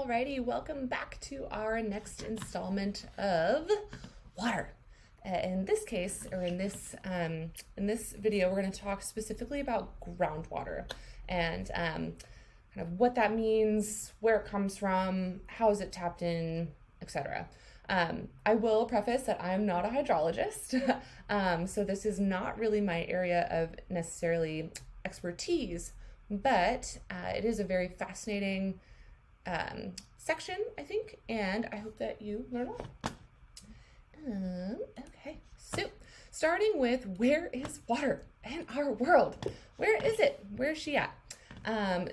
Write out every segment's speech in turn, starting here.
Alrighty, welcome back to our next installment of water. In this case, or in this video, we're going to talk specifically about groundwater and kind of what that means, where it comes from, how is it tapped in, etc. I will preface that I'm not a hydrologist, so this is not really my area of necessarily expertise, but it is a very fascinating section, I think, and I hope that you learn a lot. Okay, so starting with where is water in our world? Where is it? Where is she at?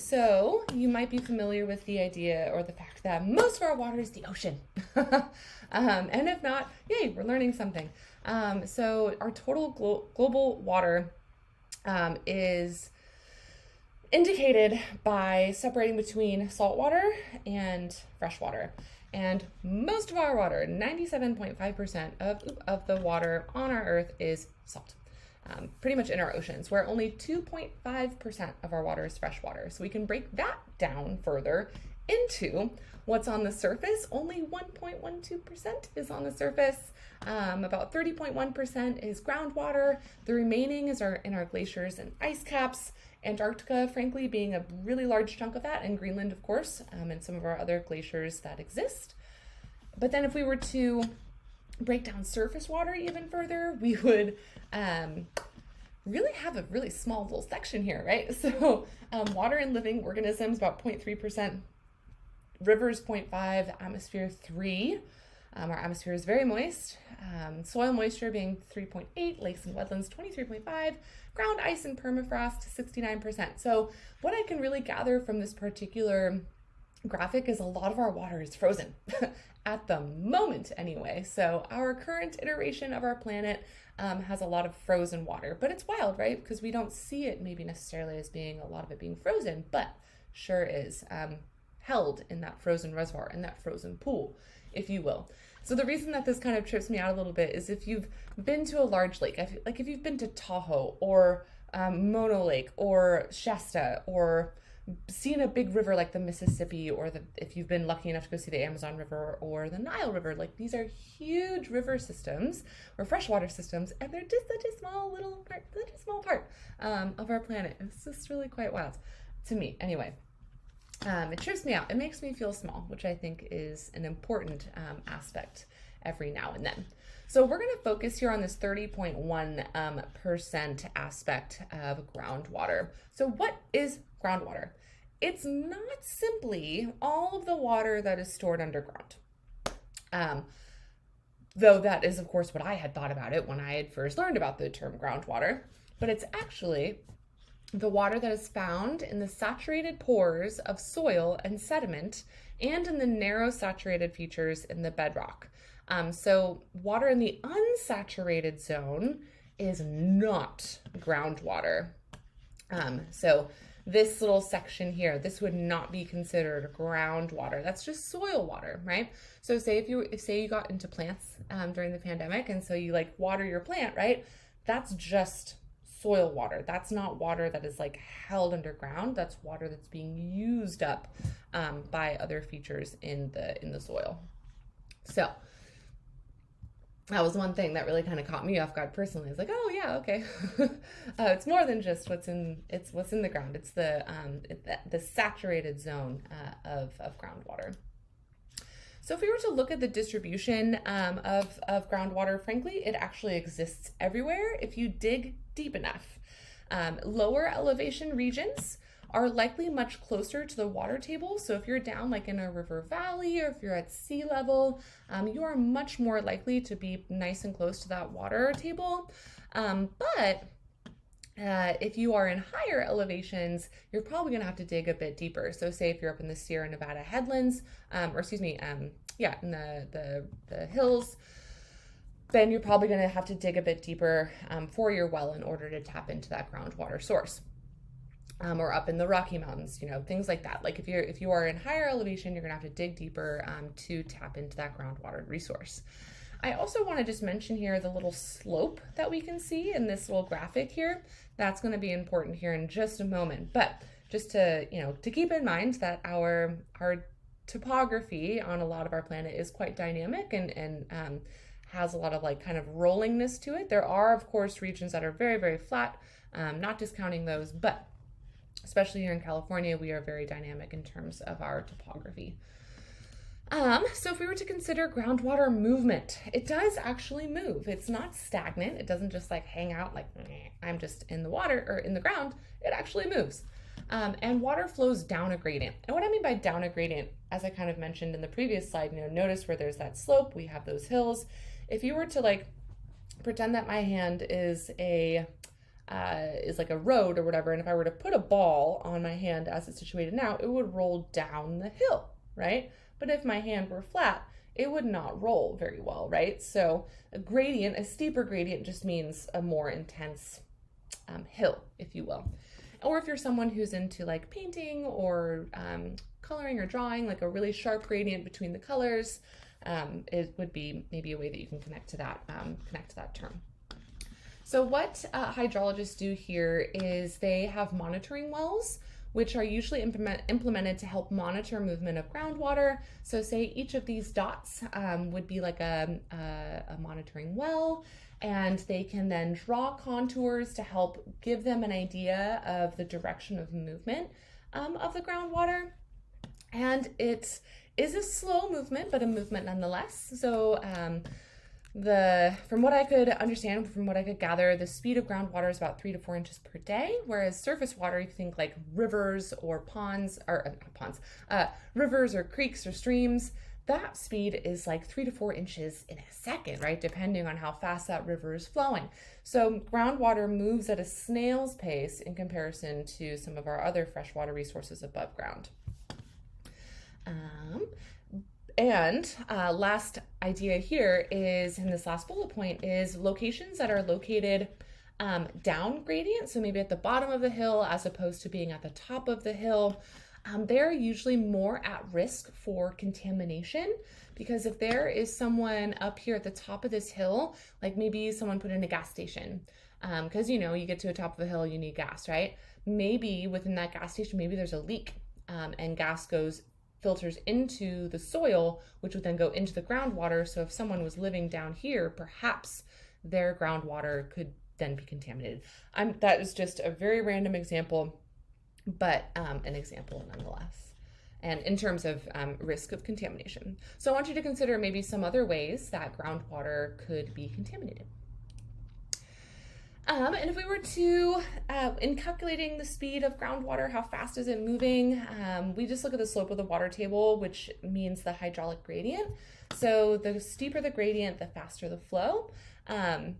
So you might be familiar with the idea or the fact that most of our water is the ocean. And if not, yay, we're learning something. So our total global water is indicated by separating between salt water and fresh water. And most of our water, 97.5% of the water on our earth is salt. Pretty much in our oceans, where only 2.5% of our water is fresh water. So we can break that down further into what's on the surface. Only 1.12% is on the surface. About 30.1% is groundwater. The remaining is in our glaciers and ice caps. Antarctica, frankly, being a really large chunk of that, and Greenland, of course, and some of our other glaciers that exist. But then if we were to break down surface water even further, we would really have a really small little section here, right? So water and living organisms, about 0.3%, rivers 0.5%, atmosphere 3%. Our atmosphere is very moist. Soil moisture being 3.8%, lakes and wetlands 23.5%, ground ice and permafrost 69%. So what I can really gather from this particular graphic is a lot of our water is frozen at the moment anyway. So our current iteration of our planet has a lot of frozen water, but it's wild, right? Because we don't see it maybe necessarily as being a lot of it being frozen, but sure is held in that frozen reservoir, in that frozen pool, if you will. So the reason that this kind of trips me out a little bit is if you've been to a large lake, like if you've been to Tahoe or Mono Lake or Shasta, or seen a big river like the Mississippi, or if you've been lucky enough to go see the Amazon River or the Nile River, like these are huge river systems or freshwater systems, and they're just such a small part of our planet. It's just really quite wild to me anyway. It trips me out. It makes me feel small, which I think is an important aspect every now and then. So we're going to focus here on this 30.1% aspect of groundwater. So what is groundwater? It's not simply all of the water that is stored underground. Though that is, of course, what I had thought about it when I had first learned about the term groundwater. But it's actually the water that is found in the saturated pores of soil and sediment and in the narrow saturated features in the bedrock. So water in the unsaturated zone is not groundwater. So this little section here, this would not be considered groundwater. That's just soil water, right? So say you got into plants during the pandemic, and so you like water your plant, right? That's just soil water. That's not water that is like held underground. That's water that's being used up by other features in the soil. So that was one thing that really kind of caught me off guard personally. It's like, oh yeah, okay. It's more than just what's in the ground. It's the saturated zone of groundwater. So if we were to look at the distribution of groundwater, frankly, it actually exists everywhere if you dig deep enough. Lower elevation regions are likely much closer to the water table. So if you're down like in a river valley, or if you're at sea level, you are much more likely to be nice and close to that water table. But if you are in higher elevations, you're probably going to have to dig a bit deeper. So say if you're up in the Sierra Nevada headlands, in the hills, then you're probably going to have to dig a bit deeper for your well in order to tap into that groundwater source. Or up in the Rocky Mountains, things like that. Like if you are in higher elevation, you're going to have to dig deeper to tap into that groundwater resource. I also want to just mention here the little slope that we can see in this little graphic here. That's going to be important here in just a moment. But just to keep in mind that our topography on a lot of our planet is quite dynamic and has a lot of like kind of rollingness to it. There are, of course, regions that are very, very flat, not discounting those, but especially here in California, we are very dynamic in terms of our topography. So if we were to consider groundwater movement, it does actually move. It's not stagnant. It doesn't just like hang out like, I'm just in the water or in the ground. It actually moves. And water flows down a gradient. And what I mean by down a gradient, as I kind of mentioned in the previous slide, notice where there's that slope, we have those hills. If you were to like pretend that my hand is like a road or whatever, and if I were to put a ball on my hand as it's situated now, it would roll down the hill, right? But if my hand were flat, it would not roll very well, right? So a gradient, a steeper gradient, just means a more intense hill, if you will. Or if you're someone who's into like painting or coloring or drawing, like a really sharp gradient between the colors, it would be maybe a way that you can connect to that term. So what hydrologists do here is they have monitoring wells, which are usually implemented to help monitor movement of groundwater. So say each of these dots would be like a monitoring well, and they can then draw contours to help give them an idea of the direction of movement of the groundwater. And it is a slow movement, but a movement nonetheless. So from what I could understand, from what I could gather, the speed of groundwater is about 3 to 4 inches per day, whereas surface water, if you think like rivers or rivers or creeks or streams, that speed is like 3 to 4 inches in a second, right? Depending on how fast that river is flowing. So groundwater moves at a snail's pace in comparison to some of our other freshwater resources above ground. And last idea here is, in this last bullet point, is locations that are located down gradient, so maybe at the bottom of the hill as opposed to being at the top of the hill, they're usually more at risk for contamination, because if there is someone up here at the top of this hill, like maybe someone put in a gas station, because you get to the top of the hill, you need gas, right? Maybe within that gas station, maybe there's a leak and gas filters into the soil, which would then go into the groundwater. So if someone was living down here, perhaps their groundwater could then be contaminated. That is just a very random example, but an example nonetheless. And in terms of risk of contamination. So I want you to consider maybe some other ways that groundwater could be contaminated. And if we were to, in calculating the speed of groundwater, how fast is it moving, we just look at the slope of the water table, which means the hydraulic gradient. So the steeper the gradient, the faster the flow. And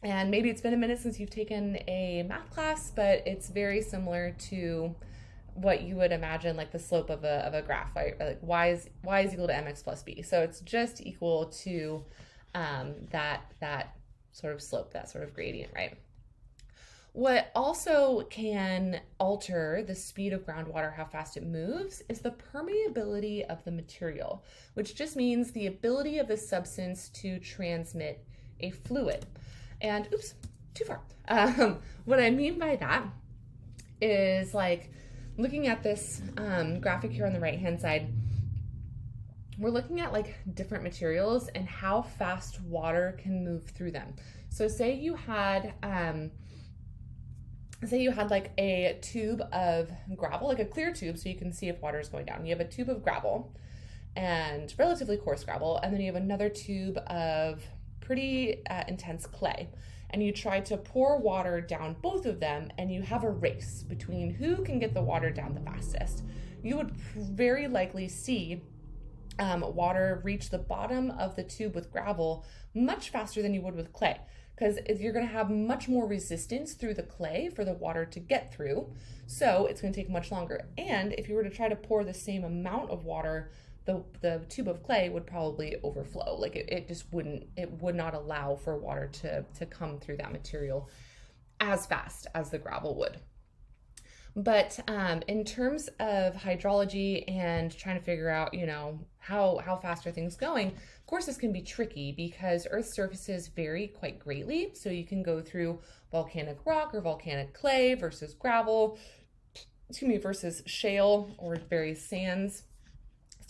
maybe it's been a minute since you've taken a math class, but it's very similar to what you would imagine like the slope of a graph, right? Like y is equal to mx plus b. So it's just equal to that sort of slope, that sort of gradient, right? What also can alter the speed of groundwater, how fast it moves, is the permeability of the material, which just means the ability of the substance to transmit a fluid. And oops, too far. What I mean by that is like looking at this graphic here on the right-hand side, we're looking at like different materials and how fast water can move through them. So say you had like a tube of gravel, like a clear tube, so you can see if water is going down. You have a tube of gravel and relatively coarse gravel, and then you have another tube of pretty intense clay. And you try to pour water down both of them, and you have a race between who can get the water down the fastest. You would very likely see water reach the bottom of the tube with gravel much faster than you would with clay, because you're going to have much more resistance through the clay for the water to get through, so it's going to take much longer. And if you were to try to pour the same amount of water, the tube of clay would probably overflow. Like it would not allow for water to come through that material as fast as the gravel would. But in terms of hydrology and trying to figure out, how fast are things going, of course, this can be tricky because Earth's surfaces vary quite greatly. So you can go through volcanic rock or volcanic clay versus gravel, versus shale or various sands.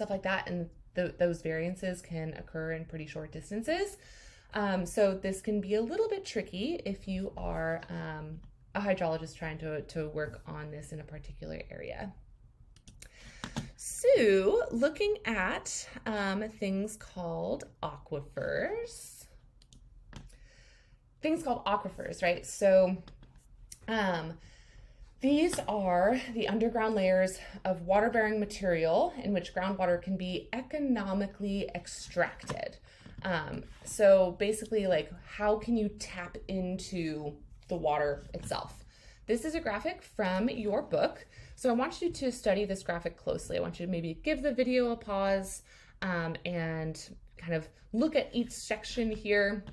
stuff like that. And those variances can occur in pretty short distances. So this can be a little bit tricky if you are a hydrologist trying to work on this in a particular area. So looking at things called aquifers. Right? So these are the underground layers of water-bearing material in which groundwater can be economically extracted. So basically, like, how can you tap into the water itself? This is a graphic from your book. So I want you to study this graphic closely. I want you to maybe give the video a pause and kind of look at each section here.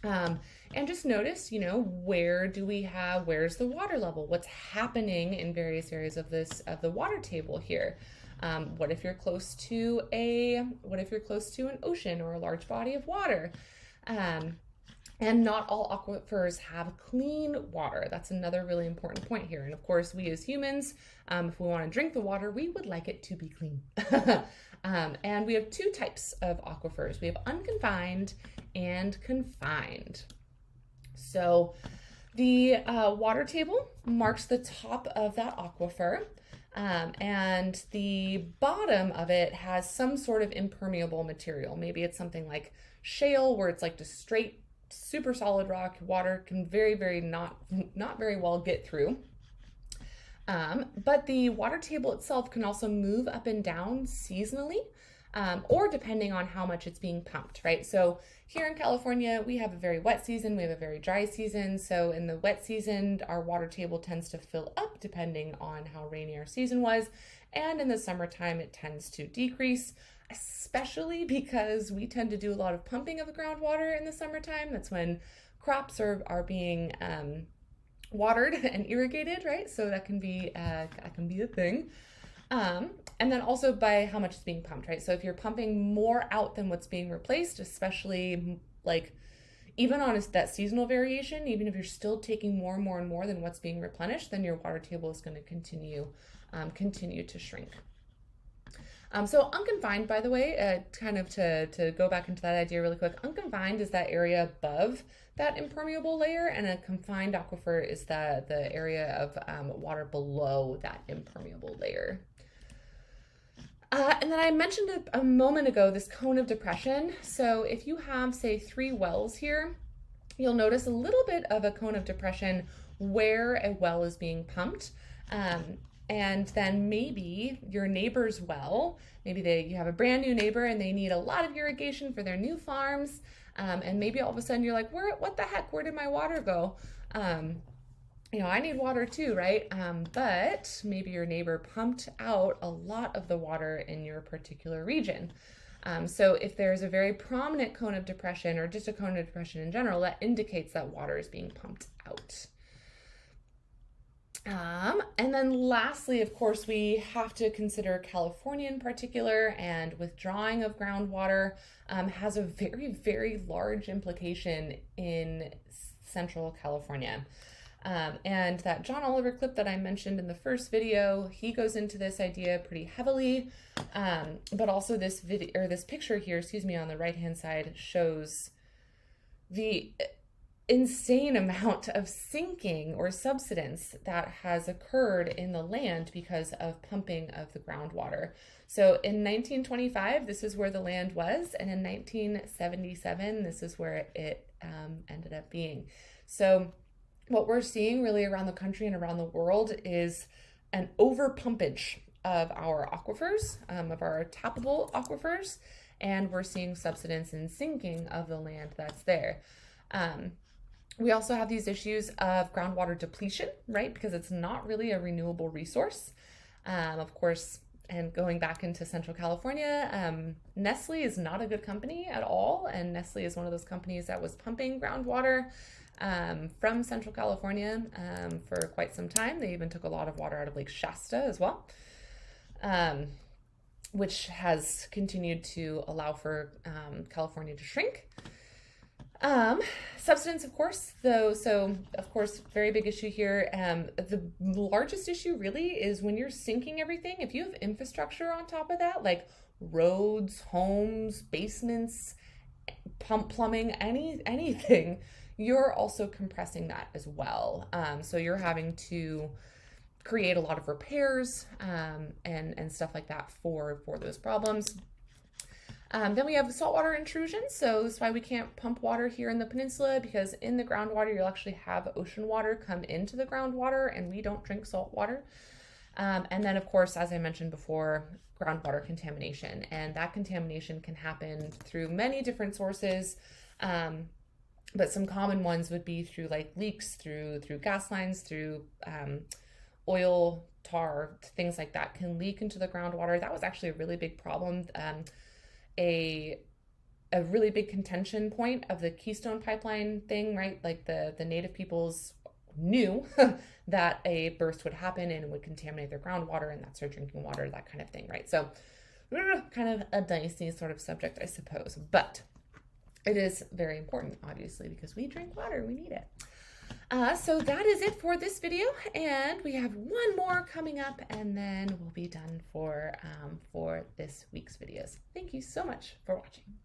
And just notice, where's the water level? What's happening in various areas of the water table here? What if you're close to an ocean or a large body of water? And not all aquifers have clean water. That's another really important point here. And of course, we as humans, if we want to drink the water, we would like it to be clean. And we have two types of aquifers. We have unconfined and confined. So the water table marks the top of that aquifer, and the bottom of it has some sort of impermeable material. Maybe it's something like shale, where it's like just straight, super solid rock. Water can not very well get through. But the water table itself can also move up and down seasonally, or depending on how much it's being pumped, right? So here in California, we have a very wet season, we have a very dry season. So in the wet season, our water table tends to fill up depending on how rainy our season was. And in the summertime, it tends to decrease, especially because we tend to do a lot of pumping of the groundwater in the summertime. That's when crops are being watered and irrigated, right? So that can be a thing. And then also by how much is being pumped, right? So if you're pumping more out than what's being replaced, especially like even on that seasonal variation, even if you're still taking more and more and more than what's being replenished, then your water table is going to continue to shrink. So unconfined, by the way, kind of to go back into that idea really quick, unconfined is that area above that impermeable layer, and a confined aquifer is the area of water below that impermeable layer. And then I mentioned a moment ago this cone of depression. So if you have, say, 3 wells here, you'll notice a little bit of a cone of depression where a well is being pumped. And then maybe your neighbor's well, maybe you have a brand new neighbor and they need a lot of irrigation for their new farms. And maybe all of a sudden you're like, what the heck, where did my water go? I need water too, right? But maybe your neighbor pumped out a lot of the water in your particular region. So if there's a very prominent cone of depression, or just a cone of depression in general, that indicates that water is being pumped out. And then lastly, of course, we have to consider California in particular, and withdrawing of groundwater has a very, very large implication in Central California. And that John Oliver clip that I mentioned in the first video, he goes into this idea pretty heavily. But also this picture here, on the right-hand side shows the insane amount of sinking or subsidence that has occurred in the land because of pumping of the groundwater. So in 1925, this is where the land was, and in 1977, this is where it ended up being. So what we're seeing really around the country and around the world is an overpumpage of our aquifers, of our tappable aquifers, and we're seeing subsidence and sinking of the land that's there. We also have these issues of groundwater depletion, right? Because it's not really a renewable resource. Of course, and going back into Central California, Nestle is not a good company at all. And Nestle is one of those companies that was pumping groundwater from Central California for quite some time. They even took a lot of water out of Lake Shasta as well, which has continued to allow for California to shrink. Substance, of course, though, so of course, very big issue here. The largest issue really is when you're sinking everything. If you have infrastructure on top of that, like roads, homes, basements, plumbing, anything, you're also compressing that as well. So you're having to create a lot of repairs and stuff like that for those problems. Then we have saltwater intrusion. So that's why we can't pump water here in the peninsula, because in the groundwater, you'll actually have ocean water come into the groundwater, and we don't drink salt water. And then, of course, as I mentioned before, groundwater contamination. And that contamination can happen through many different sources. But some common ones would be through like leaks, through gas lines, through oil, tar, things like that can leak into the groundwater. That was actually a really big problem. A really big contention point of the Keystone Pipeline thing, right? Like the native peoples knew that a burst would happen and it would contaminate their groundwater, and that's their drinking water, that kind of thing, right? So kind of a dicey sort of subject, I suppose, but it is very important, obviously, because we drink water, we need it. So that is it for this video, and we have one more coming up, and then we'll be done for this week's videos. Thank you so much for watching.